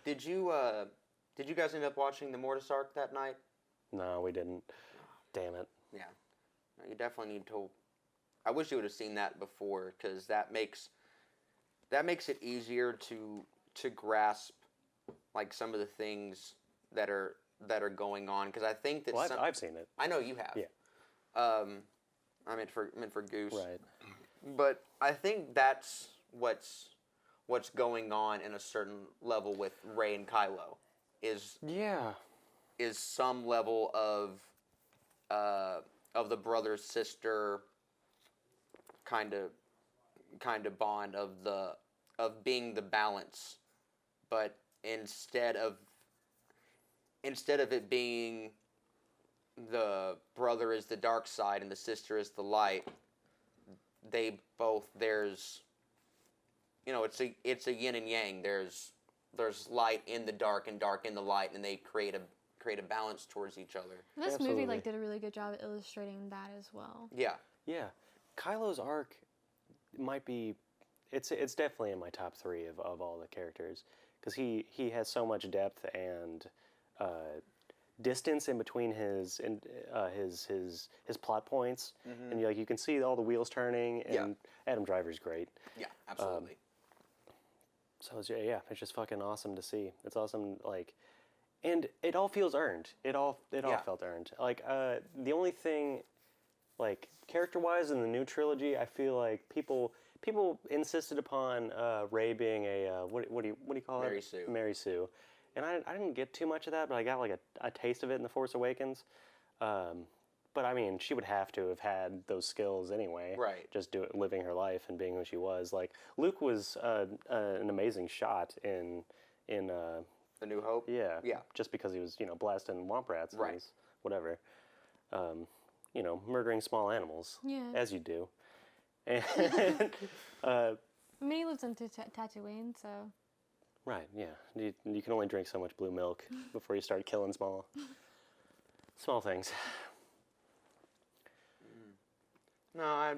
Did you guys end up watching the Mortis arc that night? No, we didn't. Damn it. Yeah. You definitely need to. I wish you would have seen that before, because that makes it easier to grasp like some of the things that are going on. Because I think that I've seen it. I know you have. Yeah. I meant for Goose. Right. But I think that's what's going on in a certain level with Rey and Kylo, is some level of the brother sister kind of bond of being the balance, but instead of it being the brother is the dark side and the sister is the light, there's it's a yin and yang. There's light in the dark and dark in the light, and they create a balance towards each other. This Absolutely. movie did a really good job at illustrating that as well. Yeah. Yeah. Kylo's arc might be, it's definitely in my top 3 of all the characters, because he has so much depth and distance in between his plot points, and you can see all the wheels turning, and Adam Driver's great. Yeah, absolutely. So it's just fucking awesome to see. It's awesome, and it all feels earned. It all felt earned. The only thing, character-wise in the new trilogy, I feel like people insisted upon Rey being a what do you call Mary it? Sue. Mary Sue. And I didn't get too much of that, but I got a taste of it in The Force Awakens. But I mean, she would have to have had those skills anyway. Right. Just living her life and being who she was. Luke was an amazing shot in The New Hope. Yeah. Yeah. Just because he was blasting womp rats. Right. And whatever. Murdering small animals. Yeah. As you do. And I mean, he lives in Tatooine, so. Right, yeah. You can only drink so much blue milk before you start killing small things. No, I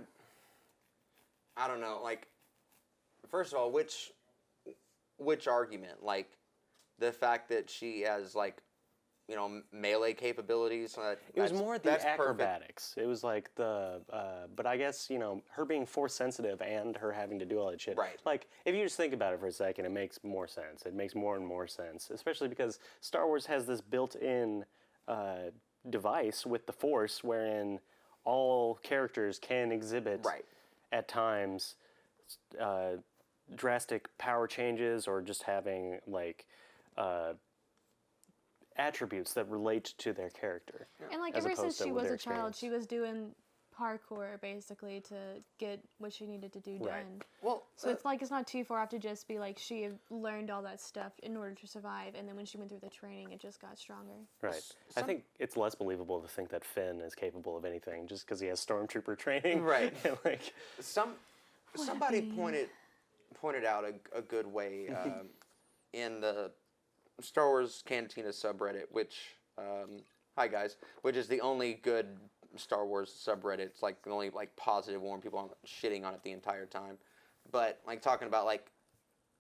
don't know. First of all, which argument? The fact that she has melee capabilities. It was more the that's acrobatics. Perfect. It was but I guess her being force sensitive and her having to do all that shit. Right. If you just think about it for a second, it makes more sense. It makes more and more sense, especially because Star Wars has this built-in device with the Force, wherein all characters can exhibit at times drastic power changes, or just having attributes that relate to their character. And ever since she was a child, she was doing parkour basically to get what she needed to do done. Well, so it's not too far off to just be she learned all that stuff in order to survive, and then when she went through the training, it just got stronger. Right. I think it's less believable to think that Finn is capable of anything just because he has stormtrooper training. Right. Somebody pointed out a good way in the Star Wars Cantina subreddit, which hi guys, which is the only good Star Wars subreddit. It's the only positive one. People aren't shitting on it the entire time, but talking about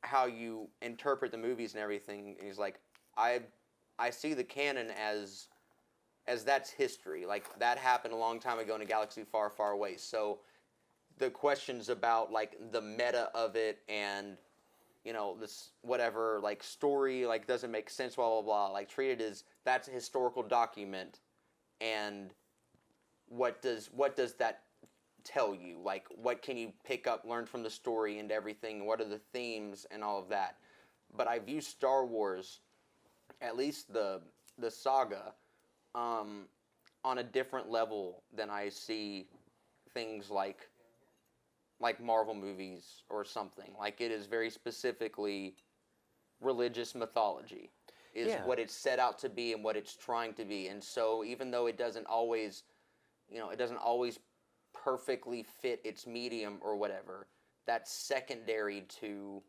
how you interpret the movies and everything. And he's I see the canon as that's history. That happened a long time ago in a galaxy far, far away. So the questions about the meta of it and this whatever story doesn't make sense, blah blah blah, treated as that's a historical document, and what does that tell you? What can you pick up, learn from the story and everything? What are the themes and all of that? But I view Star Wars, at least the saga, on a different level than I see things like Marvel movies or something. It is very specifically religious mythology is what it's set out to be and what it's trying to be. And so even though it doesn't always perfectly fit its medium or whatever, that's secondary to,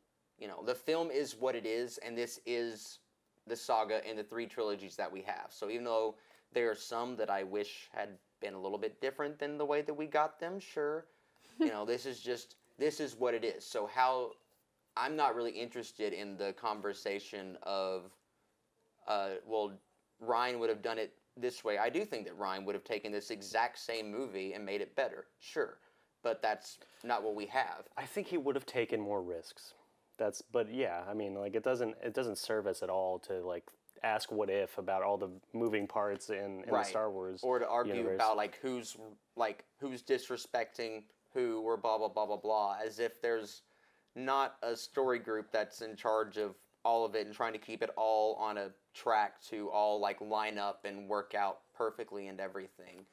the film is what it is, and this is the saga and the 3 trilogies that we have. So even though there are some that I wish had been a little bit different than the way that we got them, sure. This is what it is. So I'm not really interested in the conversation of, well, Ryan would have done it this way. I do think that Ryan would have taken this exact same movie and made it better, sure, but that's not what we have. I think he would have taken more risks. But yeah, I mean, like it doesn't serve us at all to like ask what if about all the moving parts in the Star Wars or to argue universe. about who's disrespecting who or blah blah blah blah blah, as if there's not a story group that's in charge of all of it and trying to keep it all on a track to all like line up and work out perfectly and everything.